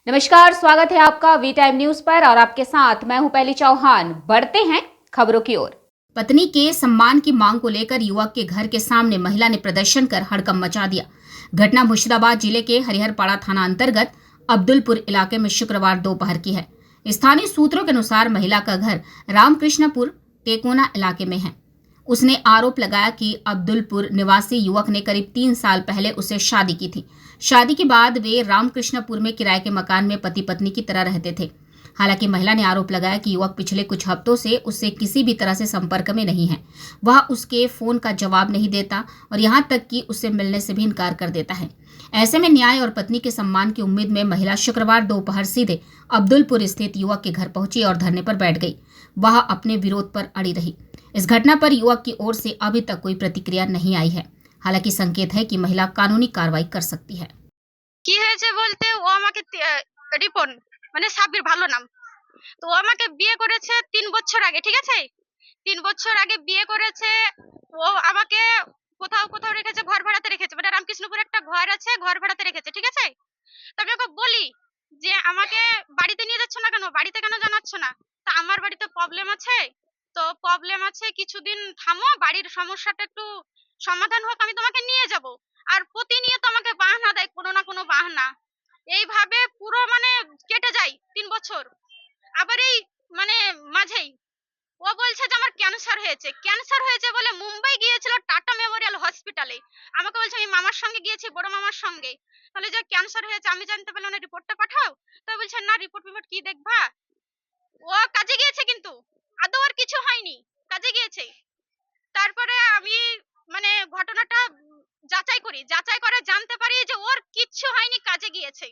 नमस्कार, स्वागत है आपका वी टाइम न्यूज पर और आपके साथ मैं हूं पहली चौहान। बढ़ते हैं खबरों की ओर। पत्नी के सम्मान की मांग को लेकर युवक के घर के सामने महिला ने प्रदर्शन कर हड़कंप मचा दिया। घटना मुर्शिदाबाद जिले के हरिहरपाड़ा थाना अंतर्गत अब्दुलपुर इलाके में शुक्रवार दोपहर की है। स्थानीय सूत्रों के अनुसार महिला का घर रामकृष्णपुर टेकोना इलाके में है। उसने आरोप लगाया कि अब्दुलपुर निवासी युवक ने करीब 3 साल पहले उससे शादी की थी। शादी के बाद वे रामकृष्णपुर में किराए के मकान में पति पत्नी की तरह रहते थे। हालांकि महिला ने आरोप लगाया कि युवक पिछले कुछ हफ्तों से उससे किसी भी तरह से संपर्क में नहीं है। वह उसके फोन का जवाब नहीं देता और यहाँ तक कि उससे मिलने से भी इनकार कर देता है। ऐसे में न्याय और पत्नी के सम्मान की उम्मीद में महिला शुक्रवार दोपहर सीधे अब्दुलपुर स्थित युवक के घर पहुंची और धरने पर बैठ गई। वह अपने विरोध पर अड़ी रही। इस घटना पर युवक की ओर से अभी तक कोई प्रतिक्रिया नहीं आई है। हालांकि संकेत है कि महिला कानूनी कार्रवाई कर सकती है। কি হয়েছে বলতে ও আমাকে রিপন মানে সাব্বির ভালো নাম। তো ও আমাকে বিয়ে করেছে 3 বছর আগে, ঠিক আছে? 3 বছর আগে বিয়ে করেছে। ও আমাকে কোথাও কোথাও রেখেছে, ঘর ভাড়াতে রেখেছে, মানে রামকৃষ্ণপুরে একটা ঘর আছে, ঘর ভাড়াতে রেখেছে, ঠিক আছে? তো আমি ওকে বলি যে আমাকে বাড়িতে নিয়ে যাচ্ছ না কেন, বাড়িতে কেন জানাচ্ছ না? তা আমার বাড়িতে প্রবলেম আছে, তো প্রবলেম আছে, কিছুদিন থামো, বাড়ির সমস্যাটা একটু সমাধান হোক, আমি তোমাকে নিয়ে যাব। আর প্রতিনিয়ত আমাকে বাহানা দেয়, কোনো না কোনো বাহানা। এইভাবে পুরো মানে কেটে যায় 3 বছর। আবার এই মানে মাঝেই ও বলছে যে আমার ক্যান্সার হয়েছে, ক্যান্সার হয়েছে বলে মুম্বাই গিয়েছিল টাটা মেমোরিয়াল হসপিটালে। আমাকে বলছে আমি মামার সঙ্গে গিয়েছি, বড় মামার সঙ্গে। তাহলে যে ক্যান্সার হয়েছে আমি জানতে পারলাম না, রিপোর্টটা পাঠাও। তো বলছে না, রিপোর্ট টিপোর্ট কি দেখবা, ও কাজে গিয়েছে কিন্তু আদৌ আর কিছু হয়নি, কাজে গিয়েছে। তারপরে আমি মানে ঘটনাটা যাচাই করি, যাচাই করে জানতে পারি যে ওর কিচ্ছু হয়নি, কাজে গিয়েছে।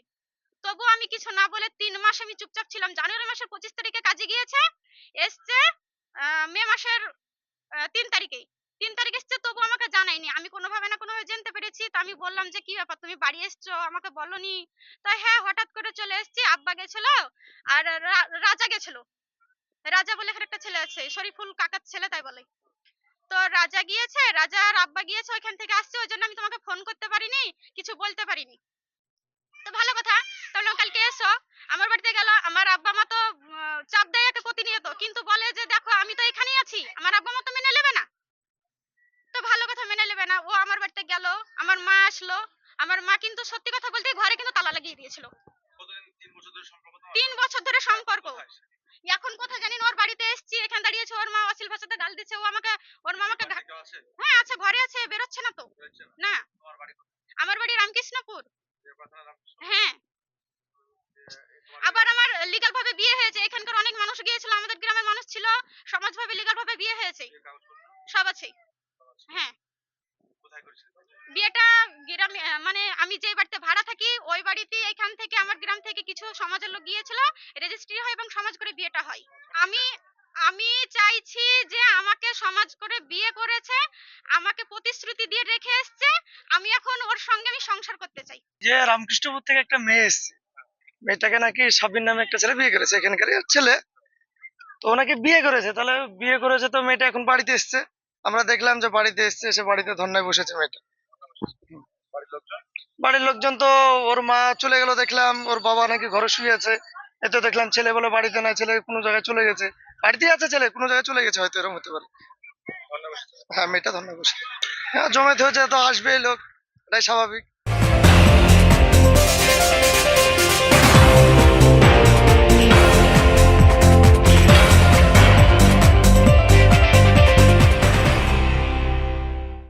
তবু আমি কিছু না বলে 3 মাস আমি চুপচাপ ছিলাম। জানুয়ারি মাসের 25 তারিখে কাজে গিয়েছে, এসছে মে মাসের 3 তারিখে। 3 তারিখ এসছে, তবু আমাকে জানায়নি। আমি কোনোভাবে না কোনোভাবে জানতে পেরেছি। তো আমি বললাম যে কি ব্যাপার, তুমি বাড়ি এসছো, আমাকে বলনি? তা হ্যাঁ, হঠাৎ করে চলে এসেছি, আব্বা গেছিল আর রাজা গেছিল। রাজা বলে এখানে একটা ছেলে আছে, শরীফুল কাকার ছেলে তাই বলে। তো রাজা গিয়েছে, রাজা আর আব্বা গিয়েছে, ওইখান থেকে আসছে, ওই জন্য আমি তোমাকে ফোন করতে পারিনি, কিছু বলতে পারিনি। তো ভালো কথা, তাহলে কালকে এসো। আমার বাড়িতে গেল, আমার আব্বা মা তো চাপ দেয় একে প্রতিনিয়ত, কিন্তু বলে যে দেখো আমি তো এখানেই আছি, আমার আব্বা মা তো মেনে নেবে না। তো ভালো কথা, মেনে নেবে না। ও আমার বাড়িতে গেল, আমার মা আসলো। আমার মা কিন্তু সত্যি কথা বলতে ঘরে কিন্তু তালা লাগিয়ে দিয়েছিল। 3 বছর ধরে সম্পর্ক। এখন কোথায় জানি না, ওর বাড়িতে এসেছি, এখানে দাঁড়িয়েছে, ওর মা অশ্লীল ভাষাতে গাল দিচ্ছে। ও আমাকে, ওর মা আমাকে হ্যাঁ আছে, ঘরে আছে, বেরোচ্ছে না তো। না, আমার বাড়ি রামকৃষ্ণপুর। হ্যাঁ, আবার আমার লিগ্যাল ভাবে বিয়ে হয়েছে। এখানকার অনেক মানুষ গিয়েছিল, আমাদের গ্রামের মানুষ ছিল, সমাজ ভাবে লিগ্যাল ভাবে বিয়ে হয়েছে, সব আছে। হ্যাঁ, বিয়েটা গ্রামে, মানে আমি যে বাড়িতে ভাড়া থাকি ওই বাড়িতে, এখান থেকে আমার গ্রাম থেকে কিছু সমাজের লোক গিয়েছিল, রেজিস্ট্রি হয় এবং সমাজ করে বিয়েটা হয়। আমি আমি চাইছি যে আমাকে সমাজ করে বিয়ে করেছে, আমাকে প্রতিশ্রুতি দিয়ে রেখে এসেছে, আমি এখন ওর সঙ্গে আমি সংসার করতে চাই। যে রামকৃষ্ণপুর থেকে একটা মেয়ে এসছে, মেয়েটাকে নাকি সাবির নামে একটা ছেলে বিয়ে করেছে, এখানকার ছেলে। তো ওনাকে বিয়ে করেছে, তাহলে বিয়ে করেছে, তো মেয়েটা এখন বাড়িতে এসছে। আমরা দেখলাম যে বাড়িতে এসছে, এসে বাড়িতে ধর্নায় বসেছে মেয়েটা। বাড়ির লোকজন তো, ওর মা চলে গেল, দেখলাম ওর বাবা নাকি ঘরে শুয়ে আছে। এতে দেখলাম ছেলে বলে বাড়িতে নাই, ছেলে কোনো জায়গায় চলে গেছে। বাড়িতেই আছে ছেলে, কোনো জায়গায় চলে গেছে, হয়তো এরকম হতে পারে। হ্যাঁ, মেয়েটা ধর্নায় বসে। হ্যাঁ, জমায়েত হয়েছে, তো আসবে লোক, এটাই স্বাভাবিক।